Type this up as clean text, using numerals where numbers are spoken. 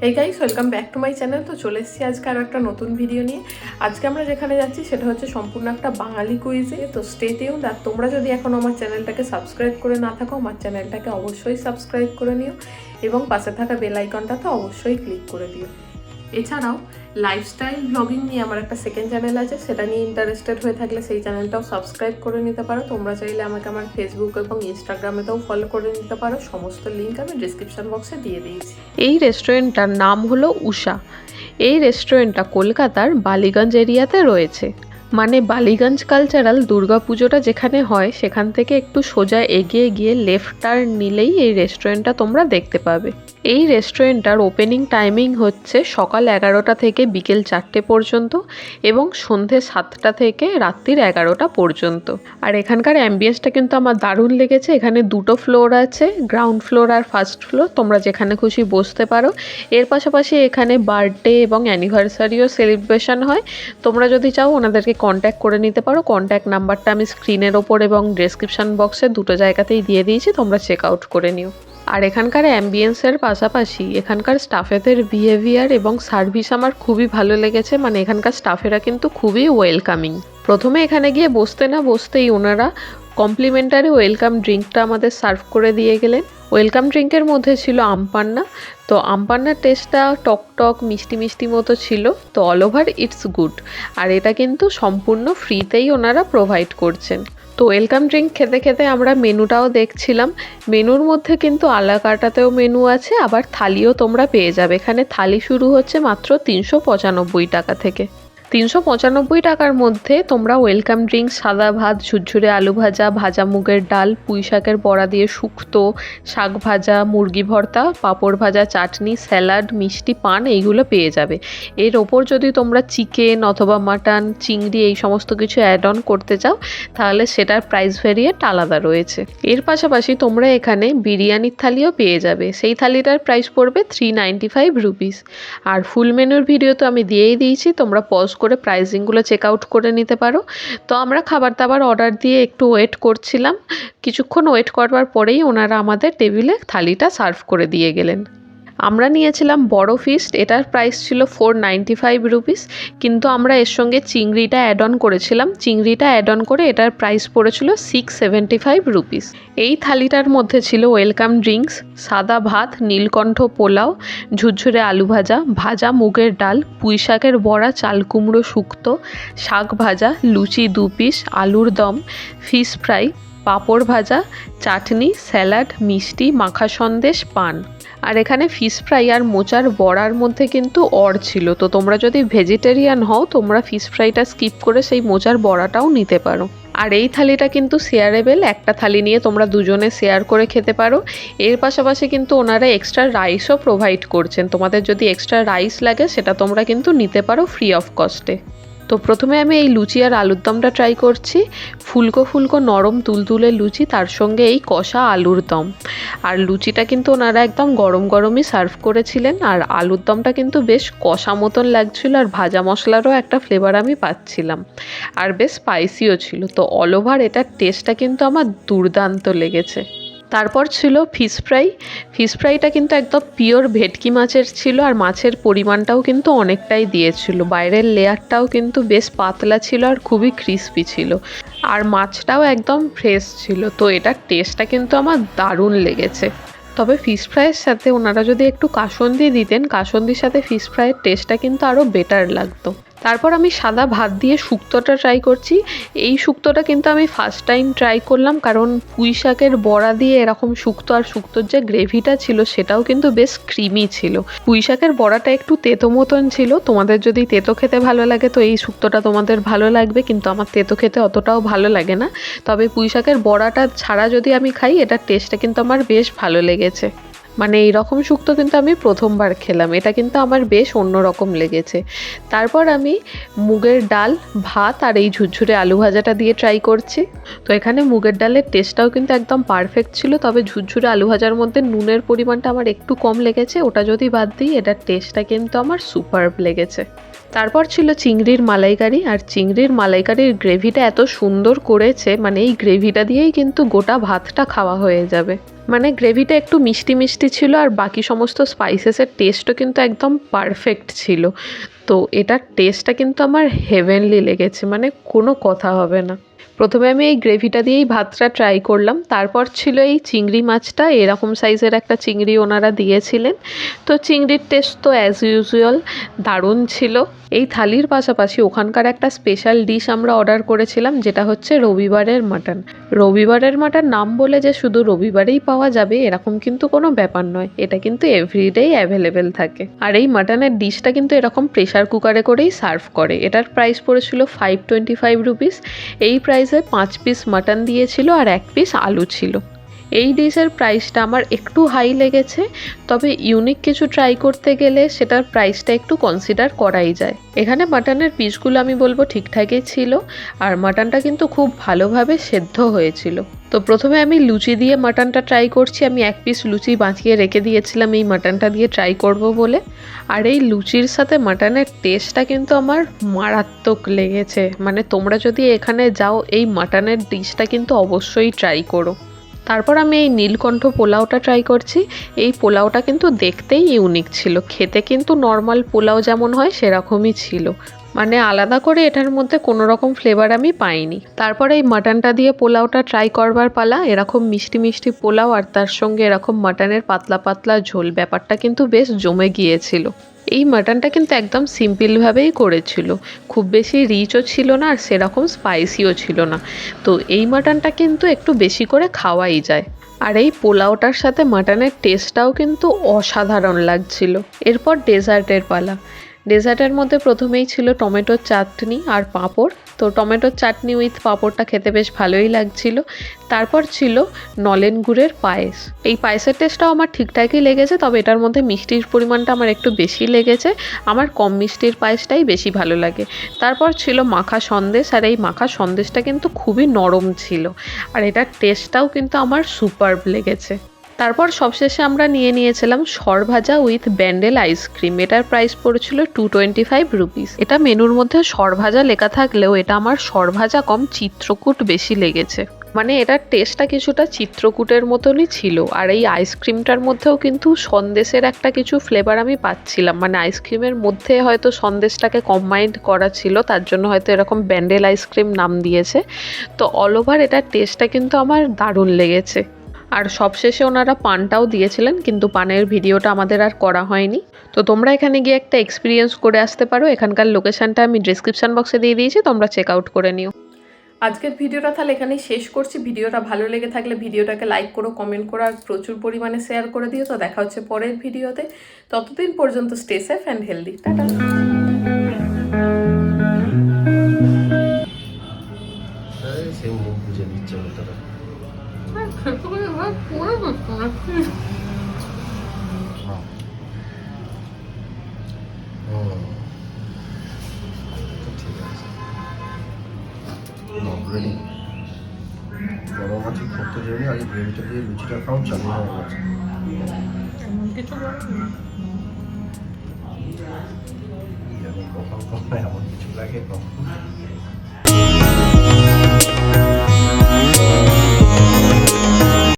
এই guys, welcome back to my channel. তো চলে এসেছি আজকে আরও একটা নতুন ভিডিও নিয়ে। আজকে আমরা যেখানে যাচ্ছি সেটা হচ্ছে সম্পূর্ণ একটা বাঙালি কুইজে। তো স্টে টিউনড। আর তোমরা যদি এখনও আমার চ্যানেলটাকে সাবস্ক্রাইব করে না থাকো, আমার চ্যানেলটাকে অবশ্যই সাবস্ক্রাইব করে নিও এবং পাশে থাকা বেল আইকনটাতে অবশ্যই ক্লিক করে দিও। এছাড়াও লাইফস্টাইল ব্লগিং নিয়ে আমার একটা সেকেন্ড চ্যানেল আছে, সেটা নিয়ে ইন্টারেস্টেড হয়ে থাকলে সেই চ্যানেলটাও সাবস্ক্রাইব করে নিতে পারো। তোমরা চাইলে আমাকে আমার ফেসবুক এবং ইনস্টাগ্রামেতেও ফলো করে নিতে পারো। সমস্ত লিঙ্ক আমি ডিসক্রিপশন বক্সে দিয়ে দিয়েছি। এই রেস্টুরেন্টটার নাম হলো উষা। এই রেস্টুরেন্টটা কলকাতার বালিগঞ্জ এরিয়াতে রয়েছে। মানে বালিগঞ্জ কালচারাল দুর্গাপুজোটা যেখানে হয় সেখান থেকে একটু সোজা এগিয়ে গিয়ে লেফট টার্ন নিলেই এই রেস্টুরেন্টটা তোমরা দেখতে পাবে। এই রেস্টুরেন্টটার ওপেনিং টাইমিং হচ্ছে সকাল 11টা থেকে বিকেল 4টে পর্যন্ত এবং সন্ধে 7টা থেকে রাত্রির 11টা পর্যন্ত। আর এখানকার অ্যাম্বিয়েন্সটা কিন্তু আমার দারুণ লেগেছে। এখানে দুটো ফ্লোর আছে, গ্রাউন্ড ফ্লোর আর ফার্স্ট ফ্লোর। তোমরা যেখানে খুশি বসতে পারো। এর পাশাপাশি এখানে বার্থডে এবং অ্যানিভার্সারিও সেলিব্রেশন হয়। তোমরা যদি চাও ওনাদেরকে কন্ট্যাক্ট করে নিতে পারো। কন্ট্যাক্ট নাম্বারটা আমি স্ক্রিনের ওপর এবং ডেসক্রিপশন বক্সে দুটো জায়গাতেই দিয়ে দিয়েছি, তোমরা চেক আউট করে নিও। আর এখানকার অ্যাম্বিয়েন্সের পাশাপাশি এখানকার স্টাফেদের বিহেভিয়ার এবং সার্ভিস আমার খুবই ভালো লেগেছে। মানে এখানকার স্টাফেরা কিন্তু খুবই ওয়েলকামিং। প্রথমে এখানে গিয়ে বসতে না বসতেই ওনারা কমপ্লিমেন্টারি ওয়েলকাম ড্রিঙ্কটা আমাদের সার্ভ করে দিয়ে গেলেন। ওয়েলকাম ড্রিঙ্কের মধ্যে ছিল আমপান্না। তো আমপান্নার টেস্টটা টক টক মিষ্টি মিষ্টি মতো ছিল। তো অল ওভার ইটস গুড। আর এটা কিন্তু সম্পূর্ণ ফ্রিতেই ওনারা প্রোভাইড করছেন। তো ওয়েলকাম ড্রিঙ্ক খেতে খেতে আমরা মেনুটাও দেখছিলাম। মেনুর মধ্যে কিন্তু আলা কাটাতেও মেনু আছে, আবার থালিও তোমরা পেয়ে যাবে। এখানে থালি শুরু হচ্ছে মাত্র 395 টাকা থেকে। 395 টাকার মধ্যে তোমরা ওয়েলকাম ড্রিঙ্ক, সাদা ভাত, ঝুরঝুরে আলু ভাজা, ভাজা মুগের ডাল, পুঁই শাকের বড়া দিয়ে শুক্তো, শাক ভাজা, মুরগি ভর্তা, পাঁপড় ভাজা, চাটনি, স্যালাড, মিষ্টি, পান এইগুলো পেয়ে যাবে। এর ওপর যদি তোমরা চিকেন অথবা মাটন, চিংড়ি এই সমস্ত কিছু অ্যাড অন করতে চাও তাহলে সেটার প্রাইস ভেরিয়েন্ট আলাদা রয়েছে। এর পাশাপাশি তোমরা এখানে বিরিয়ানির থালিও পেয়ে যাবে। সেই থালিটার প্রাইস পড়বে 395 রুপিস। আর ফুল মেনুর ভিডিও তো আমি দিয়েই দিয়েছি, তোমরা পজ করে প্রাইসিংগুলো চেক আউট করে নিতে পারো। তো আমরা খাবার দাবার অর্ডার দিয়ে একটু ওয়েট করছিলাম। কিছুক্ষণ ওয়েট করবার পরেই ওনারা আমাদের টেবিলে থালিটা সার্ভ করে দিয়ে গেলেন। আমরা নিয়েছিলাম বড় ফিস্ট, এটার প্রাইস ছিল 495 রুপিস, কিন্তু আমরা এর সঙ্গে চিংড়িটা অ্যাড অন করেছিলাম। চিংড়িটা অ্যাড অন করে এটার প্রাইস পড়েছিল 675 রুপিস। এই থালিটার মধ্যে ছিল ওয়েলকাম ড্রিঙ্কস, সাদা ভাত, নীলকণ্ঠ পোলাও, ঝুরঝুরে আলু ভাজা, ভাজা মুগের ডাল, পুঁই শাকের বড়া, চাল কুমড়ো শুক্তো, শাক ভাজা, লুচি 2 পিস, আলুর দম, ফিশ ফ্রাই, পাঁপড় ভাজা, চাটনি, স্যালাড, মিষ্টি, মাখা সন্দেশ, পান। আর এখানে ফিশ ফ্রাই আর মোচার বড়ার মধ্যে কিন্তু ছিল। তো তোমরা যদি ভেজিটেরিয়ান হও তোমরা ফিশ ফ্রাইটা স্কিপ করে সেই মোচার বড়াটাও নিতে পারো। আর এই থালিটা কিন্তু শেয়ারেবেল, একটা থালি নিয়ে তোমরা দুজনে শেয়ার করে খেতে পারো। এর পাশাপাশি কিন্তু ওনারা এক্সট্রা রাইসও প্রোভাইড করছেন। তোমাদের যদি এক্সট্রা রাইস লাগে সেটা তোমরা কিন্তু নিতে পারো ফ্রি অফ কস্টে। তো প্রথমে আমি এই লুচি আর আলুর দমটা ট্রাই করছি। ফুলকো ফুলকো নরম তুলতুলে লুচি, তার সঙ্গে এই কষা আলুর দম। আর লুচিটা কিন্তু ওনারা একদম গরম গরমই সার্ভ করেছিলেন। আর আলুর দমটা কিন্তু বেশ কষা মতন লাগছিল, আর ভাজা মশলারও একটা ফ্লেভার আমি পাচ্ছিলাম। আর বেশ স্পাইসিও ছিল। তো অল ওভার এটার টেস্টটা কিন্তু আমার দুর্দান্ত লেগেছে। তারপর ছিল ফিশ ফ্রাই। ফিশ ফ্রাইটা কিন্তু একদম পিওর ভেটকি মাছের ছিল, আর মাছের পরিমাণটাও কিন্তু অনেকটাই দিয়েছিল। বাইরের লেয়ারটাও কিন্তু বেশ পাতলা ছিল আর খুবই ক্রিস্পি ছিল, আর মাছটাও একদম ফ্রেশ ছিল। তো এটার টেস্টটা কিন্তু আমার দারুণ লেগেছে। তবে ফিশ ফ্রাইয়ের সাথে ওনারা যদি একটু কাসুন্দি দিতেন, কাসুন্দির সাথে ফিশ ফ্রাইয়ের টেস্টটা কিন্তু আরও বেটার লাগতো। তারপর আমি সাদা ভাত দিয়ে শুক্তোটা ট্রাই করছি। এই শুক্তোটা কিন্তু আমি ফার্স্ট টাইম ট্রাই করলাম, কারণ পুঁই শাকের বড়া দিয়ে এরকম শুক্তো, আর শুক্তোর যে গ্রেভিটা ছিল সেটাও কিন্তু বেশ ক্রিমি ছিল। পুঁই শাকের বড়াটা একটু তেতো মতন ছিল। তোমাদের যদি তেতো খেতে ভালো লাগে তো এই শুক্তোটা তোমাদের ভালো লাগবে, কিন্তু আমার তেতো খেতে অতটাও ভালো লাগে না। তবে পুঁই শাকের বড়াটা ছাড়া যদি আমি খাই এটার টেস্টটা কিন্তু আমার বেশ ভালো লেগেছে। মানে এইরকম শুক্তো কিন্তু আমি প্রথমবার খেলাম, এটা কিন্তু আমার বেশ অন্যরকম লেগেছে। তারপর আমি মুগের ডাল, ভাত আর এই ঝুরঝুরে আলু ভাজাটা দিয়ে ট্রাই করছি। তো এখানে মুগের ডালের টেস্টটাও কিন্তু একদম পারফেক্ট ছিল, তবে ঝুরঝুরে আলু ভাজার মধ্যে নুনের পরিমাণটা আমার একটু কম লেগেছে। ওটা যদি বাদ দিই এটার টেস্টটা কিন্তু আমার সুপারব লেগেছে। তারপর ছিল চিংড়ির মালাইকারি। আর চিংড়ির মালাইকারির গ্রেভিটা এত সুন্দর করেছে, মানে এই গ্রেভিটা দিয়েই কিন্তু গোটা ভাতটা খাওয়া হয়ে যাবে। মানে গ্রেভিটা একটু মিষ্টি মিষ্টি ছিল আর বাকি সমস্ত স্পাইসেসের টেস্টও কিন্তু একদম পারফেক্ট ছিল। তো এটার টেস্টটা কিন্তু আমার হেভেনলি লেগেছে, মানে কোনো কথা হবে না। প্রথমে আমি এই গ্রেভিটা দিয়েই ভাতটা ট্রাই করলাম, তারপর ছিল এই চিংড়ি মাছটা। এরকম সাইজের একটা চিংড়ি ওনারা দিয়েছিলেন। তো চিংড়ির টেস্ট তো অ্যাজ ইউজুয়াল দারুণ ছিল। এই থালির পাশাপাশি ওখানকার একটা স্পেশাল ডিশ আমরা অর্ডার করেছিলাম, যেটা হচ্ছে রবিবারের মাটন। রবিবারের মাটন নাম বলে যে শুধু রবিবারেই পাওয়া যাবে এরকম কিন্তু কোনো ব্যাপার নয়, এটা কিন্তু এভরিডেই অ্যাভেলেবেল থাকে। আর এই মাটনের ডিশটা কিন্তু এরকম প্রেশার কুকারে করেই সার্ভ করে। এটার প্রাইস পড়েছিল 525 রুপিস। এই প্রাইসে 5 পিস মাটন দিয়েছিল আর 1 পিস আলু ছিল। এই ডিশের প্রাইসটা আমার একটু হাই লেগেছে, তবে ইউনিক কিছু ট্রাই করতে গেলে সেটার প্রাইসটা একটু কনসিডার করাই যায়। এখানে মাটনের পিসগুলো আমি বলবো ঠিকঠাকই ছিল, আর মাটনটা কিন্তু খুব ভালোভাবে সেদ্ধ হয়েছিল। তো প্রথমে আমি লুচি দিয়ে মাটনটা ট্রাই করছি। আমি 1 পিস লুচি বাঁচিয়ে রেখে দিয়েছিলাম এই মাটনটা দিয়ে ট্রাই করব বলে। আর এই লুচির সাথে মাটনের টেস্টটা কিন্তু আমার মারাত্মক লেগেছে। মানে তোমরা যদি এখানে যাও এই মাটনের ডিশটা কিন্তু অবশ্যই ট্রাই করো। তারপর আমি এই নীলকণ্ঠ পোলাওটা ট্রাই করছি। এই পোলাওটা কিন্তু দেখতেই ইউনিক ছিল, খেতে কিন্তু নর্মাল পোলাও যেমন হয় সেরকমই ছিল। মানে আলাদা করে এটার মধ্যে কোনো রকম ফ্লেভার আমি পাইনি। তারপরে এই মাটনটা দিয়ে পোলাওটা ট্রাই করবার পালা। এরকম মিষ্টি মিষ্টি পোলাও আর তার সঙ্গে এরকম মাটনের পাতলা পাতলা ঝোল, ব্যাপারটা কিন্তু বেশ জমে গিয়েছিল। এই মাটনটা কিন্তু একদম সিম্পলভাবেই করেছিল, খুব বেশি রিচও ছিল না আর সেরকম স্পাইসিও ছিল না। তো এই মাটনটা কিন্তু একটু বেশি করে খাওয়াই যায়। আর এই পোলাওটার সাথে মাটনের টেস্টটাও কিন্তু অসাধারণ লাগছিল। এরপর ডেজার্টের পালা। ডেজার্টের মধ্যে প্রথমেই ছিল টমেটোর চাটনি আর পাঁপড়। তো টমেটোর চাটনি উইথ পাঁপড়টা খেতে বেশ ভালোই লাগছিল। তারপর ছিল নলেন গুড়ের পায়েস। এই পায়েসের টেস্টটাও আমার ঠিকঠাকই লেগেছে, তবে এটার মধ্যে মিষ্টির পরিমাণটা আমার একটু বেশি লেগেছে। আমার কম মিষ্টির পায়েসটাই বেশি ভালো লাগে। তারপর ছিল মাখা সন্দেশ, আর এই মাখা সন্দেশটা কিন্তু খুবই নরম ছিল, আর এটার টেস্টটাও কিন্তু আমার সুপারব লেগেছে। তারপর সবশেষে আমরা নিয়েছিলাম সরভাজা উইথ ব্যান্ডেল আইসক্রিম। এটার প্রাইস পড়েছিল 225 রুপিস। এটা মেনুর মধ্যে সরভাজা লেখা থাকলেও এটা আমার সরভাজা কম চিত্রকূট বেশি লেগেছে। মানে এটার টেস্টটা কিছুটা চিত্রকূটের মতনই ছিল। আর এই আইসক্রিমটার মধ্যেও কিন্তু সন্দেশের একটা কিছু ফ্লেভার আমি পাচ্ছিলাম। মানে আইসক্রিমের মধ্যে হয়তো সন্দেশটাকে কম্বাইন্ড করা ছিল, তার জন্য হয়তো এরকম ব্যান্ডেল আইসক্রিম নাম দিয়েছে। তো অল ওভার এটার টেস্টটা কিন্তু আমার দারুণ লেগেছে। আর সবশেষে ওনারা পানটাও দিয়েছিলেন, কিন্তু পানের ভিডিওটা আমাদের আর করা হয়নি। তো তোমরা এখানে গিয়ে একটা এক্সপিরিয়েন্স করে আসতে পারো। এখানকার লোকেশনটা আমি ডিসক্রিপশন বক্সে দিয়ে দিয়েছি, তোমরা চেক আউট করে নিও। আজকের ভিডিওটা তাহলে এখানেই শেষ করছি। ভিডিওটা ভালো লেগে থাকলে ভিডিওটাকে লাইক করো, কমেন্ট করো আর প্রচুর পরিমাণে শেয়ার করে দিও। তো দেখা হচ্ছে পরের ভিডিওতে। ততদিন পর্যন্ত stay safe and healthy. Tata. Ready গরম আছে, করতে জন্য আগে গ্রেভিটা দিয়ে লুচিটা খাও, চালু হয়ে গেছে। কখন কখন এমন কিছু লাগে কখন